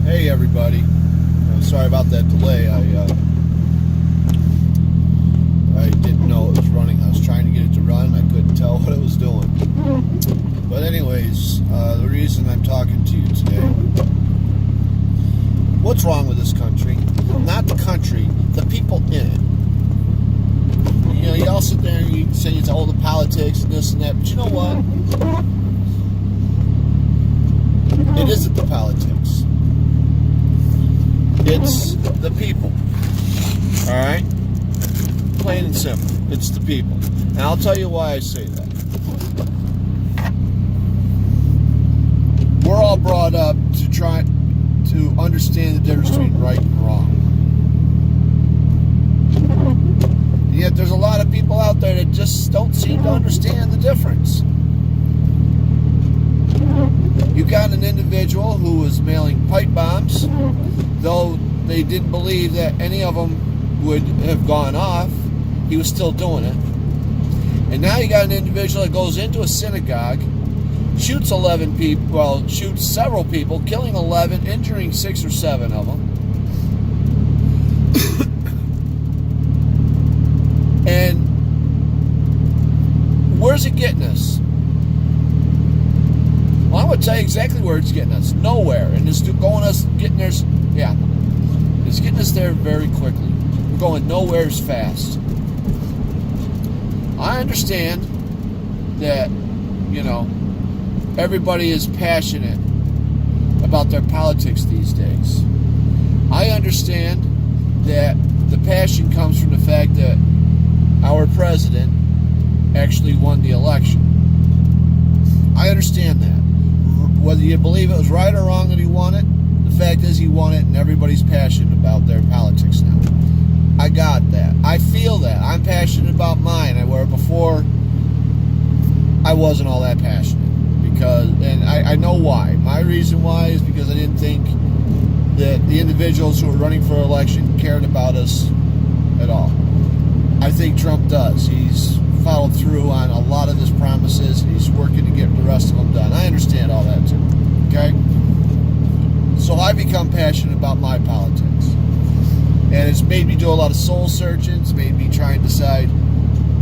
Hey everybody, sorry about that delay. I didn't know it was running. I was trying to get it to run. I couldn't tell what it was doing. But anyways, the reason I'm talking to you today, what's wrong with this country? Not the country, the people in it. You know, you all sit there and you say it's all the politics and this and that, but you know what? It isn't the politics. It's the people. Alright? Plain and simple. It's the people. And I'll tell you why I say that. We're all brought up to try to understand the difference between right and wrong. And yet there's a lot of people out there that just don't seem to understand the difference. You got an individual who was mailing pipe bombs, though they didn't believe that any of them would have gone off. He was still doing it. And now you got an individual that goes into a synagogue, shoots 11 people, well, shoots several people, killing 11, injuring 6 or 7 of them. And where's it getting us? Well, I'm going to tell you exactly where it's getting us. Nowhere. And it's going us, getting us, yeah. It's getting us there very quickly. We're going nowhere as fast. I understand that, you know, everybody is passionate about their politics these days. I understand that the passion comes from the fact that our president actually won the election. I understand that. Whether you believe it was right or wrong that he won it, the fact is he won it and everybody's passionate about their politics now. I got that. I feel that. I'm passionate about mine, where before I wasn't all that passionate. And I know why. My reason why is because I didn't think that the individuals who were running for election cared about us at all. I think Trump does. He's followed through on a lot of his promises. He's working to get the rest of them done. I understand all that too. Okay? So I become passionate about my politics. And it's made me do a lot of soul searching. It's made me try and decide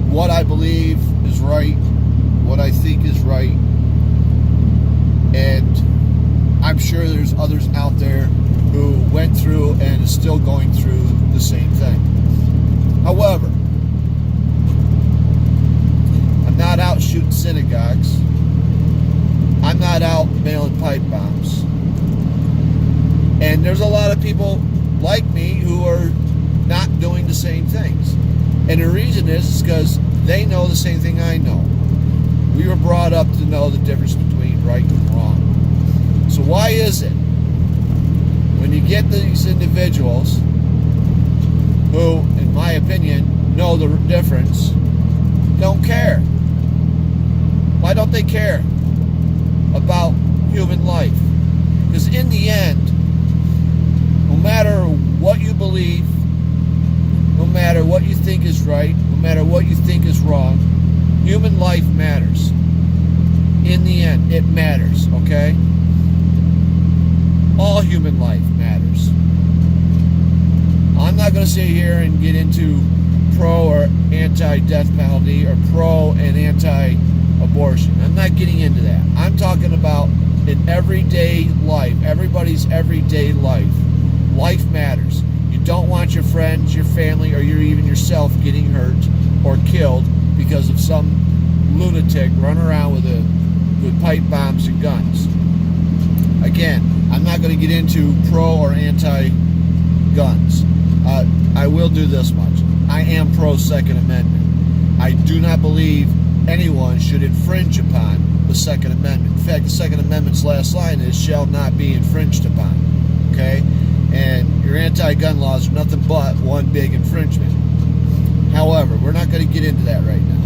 what I believe is right, what I think is right. And I'm sure there's others out there who went through and is still going through the same thing. However, I'm not out shooting synagogues. I'm not out mailing pipe bombs. And there's a lot of people like me who are not doing the same things. And the reason is because they know the same thing I know. We were brought up to know the difference between right and wrong. So why is it when you get these individuals who, in my opinion, know the difference, don't care? Why don't they care about human life? Because in the end, no matter what you believe, no matter what you think is right, no matter what you think is wrong, human life matters. In the end, it matters, okay? All human life matters. I'm not going to sit here and get into pro or anti-death penalty or pro and anti-abortion. I'm not getting into that. I'm talking about in everyday life, everybody's everyday life. Life matters. You don't want your friends, your family, or even yourself getting hurt or killed because of some lunatic running around with pipe bombs and guns. Again, I'm not going to get into pro or anti-guns. I will do this much. I am pro Second Amendment. I do not believe anyone should infringe upon the Second Amendment. In fact, the Second Amendment's last line is, shall not be infringed upon. Okay? And your anti-gun laws are nothing but one big infringement. However, we're not going to get into that right now.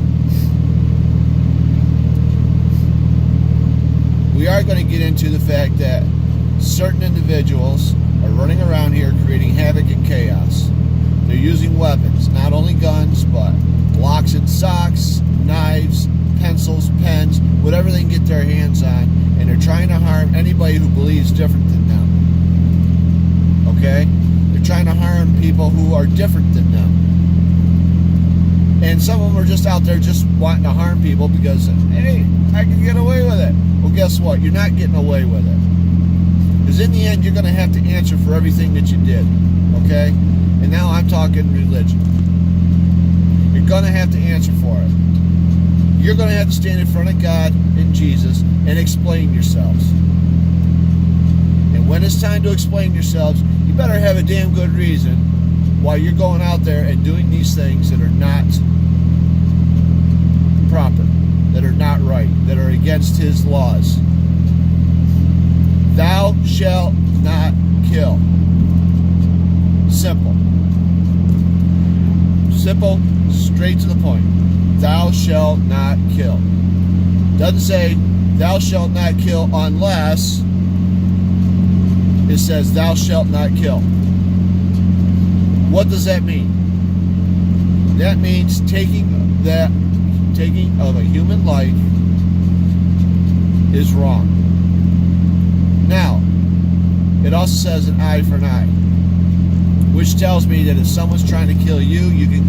We are going to get into the fact that certain individuals are running around here creating havoc and chaos. They're using weapons, not only guns, but blocks and socks, knives, pencils, pens, whatever they can get their hands on, and they're trying to harm anybody who believes different than them. Okay? They're trying to harm people who are different than them. And some of them are just out there just wanting to harm people because, hey, I can get away with it. Well, guess what? You're not getting away with it. Because in the end, you're going to have to answer for everything that you did. Okay? And now I'm talking religion. You're going to have to answer for it. You're going to have to stand in front of God and Jesus and explain yourselves. And when it's time to explain yourselves, you better have a damn good reason why you're going out there and doing these things that are not proper, that are not right, that are against His laws. Thou shalt not kill. Simple. Simple, straight to the point. Thou shalt not kill. Doesn't say thou shalt not kill unless it says thou shalt not kill. What does that mean? That means taking of a human life is wrong. Now, it also says an eye for an eye, which tells me that if someone's trying to kill you, you can,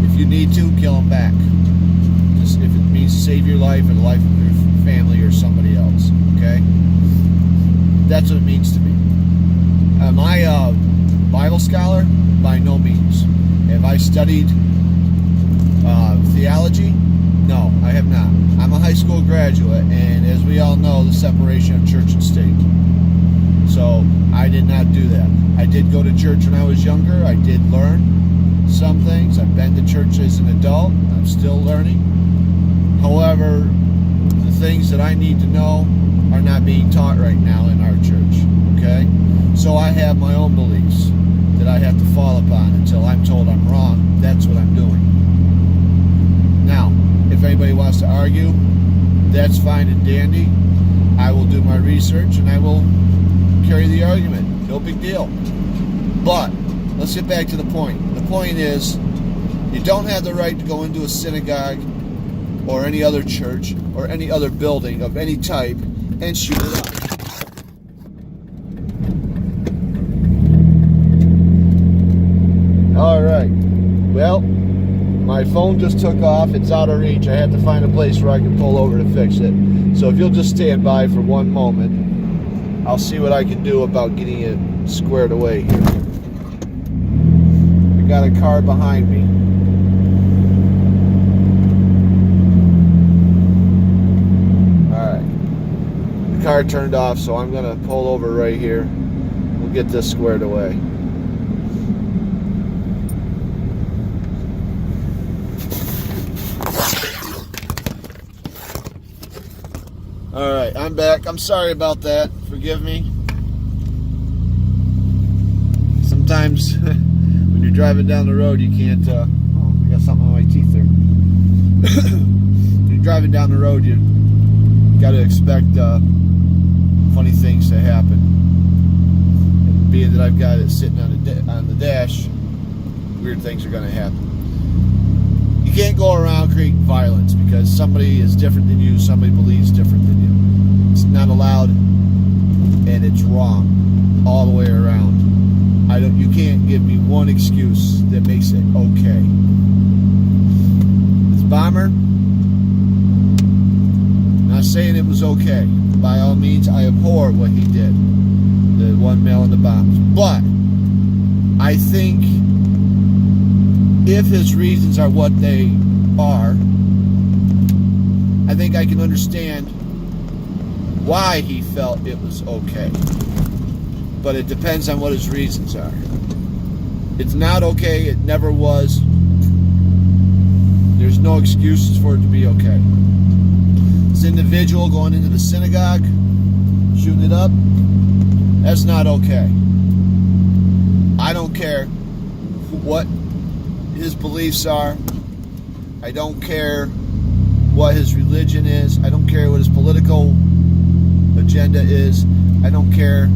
if you need to, kill them back. Just if it means to save your life or the life of your family or somebody else. Okay? That's what it means to me. Am I a Bible scholar? By no means. Have I studied theology? No, I have not. I'm a high school graduate, and as we all know, the separation of church and state. So I did not do that. I did go to church when I was younger. I did learn some things. I've been to church as an adult. I'm still learning. However, the things that I need to know are not being taught right now in our church. Okay? So I have my own beliefs that I have to fall upon until I'm told I'm wrong. That's what I'm doing. Now, if anybody wants to argue, that's fine and dandy. I will do my research and I will carry the argument. No big deal. But let's get back to the point. The point is, you don't have the right to go into a synagogue or any other church or any other building of any type and shoot it up. Alright. Well, my phone just took off. It's out of reach. I had to find a place where I can pull over to fix it. So if you'll just stand by for one moment, I'll see what I can do about getting it squared away here. I got a car behind me. Alright. The car turned off, so I'm going to pull over right here. We'll get this squared away. Alright, I'm back. I'm sorry about that. Forgive me. Sometimes when you're driving down the road, you can't... I got something on my teeth there. When you're driving down the road, you got to expect funny things to happen. And being that I've got it sitting on the dash, weird things are going to happen. You can't go around creating violence because somebody is different than you, somebody believes different than you. It's not allowed, and it's wrong all the way around. You can't give me one excuse that makes it okay. This bomber, not saying it was okay. By all means, I abhor what he did, the one mailing the bombs. But I think if his reasons are what they are, I think I can understand why he felt it was okay. But it depends on what his reasons are. It's not okay. It never was. There's no excuses for it to be okay. This individual going into the synagogue, shooting it up, that's not okay. I don't care what his beliefs are. I don't care what his religion is. I don't care what his political agenda is. I don't care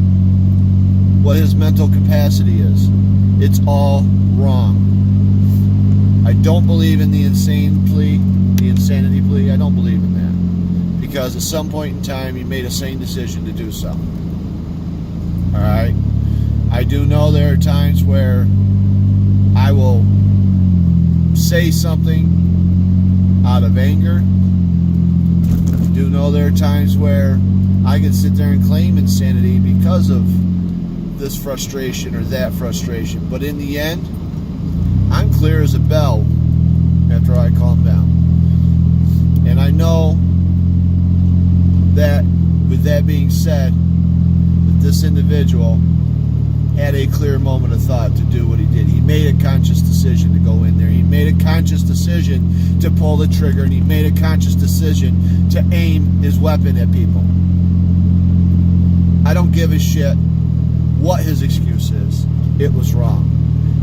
what his mental capacity is. It's all wrong. I don't believe in the insane plea, the insanity plea. I don't believe in that. Because at some point in time, he made a sane decision to do so. Alright? I do know there are times where I will say something out of anger. I do know there are times where I can sit there and claim insanity because of this frustration or that frustration. But in the end, I'm clear as a bell after I calm down. And I know that, with that being said, that this individual had a clear moment of thought to do what he did. He made a conscious decision to go in there. He made a conscious decision to pull the trigger, and he made a conscious decision to aim his weapon at people. I don't give a shit what his excuse is. It was wrong.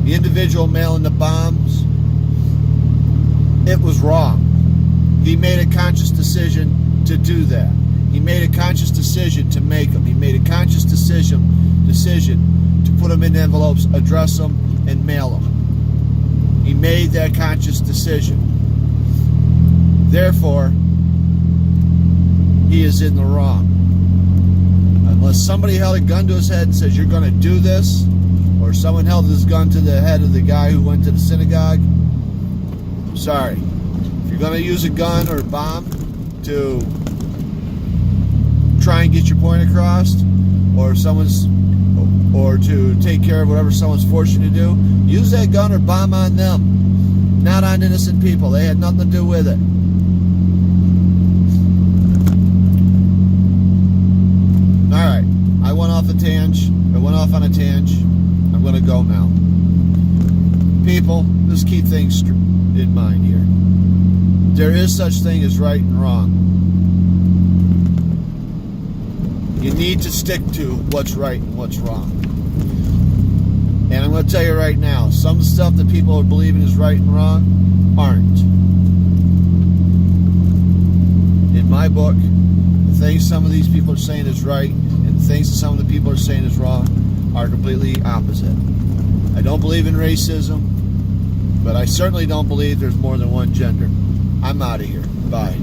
The individual mailing the bombs, it was wrong. He made a conscious decision to do that. He made a conscious decision to make them. He made a conscious decision to put them in envelopes, address them, and mail them. He made that conscious decision. Therefore, he is in the wrong. Unless somebody held a gun to his head and says, you're going to do this, or someone held his gun to the head of the guy who went to the synagogue, sorry. If you're going to use a gun or a bomb to try and get your point across, or to take care of whatever someone's forced you to do, use that gun or bomb on them, not on innocent people. They had nothing to do with it. Alright, I went off on a tangent. I'm going to go now. People, let's keep things in mind here. There is such thing as right and wrong. You need to stick to what's right and what's wrong. And I'm going to tell you right now, some stuff that people are believing is right and wrong aren't. In my book, the things some of these people are saying is right and the things that some of the people are saying is wrong are completely opposite. I don't believe in racism, but I certainly don't believe there's more than one gender. I'm out of here. Bye.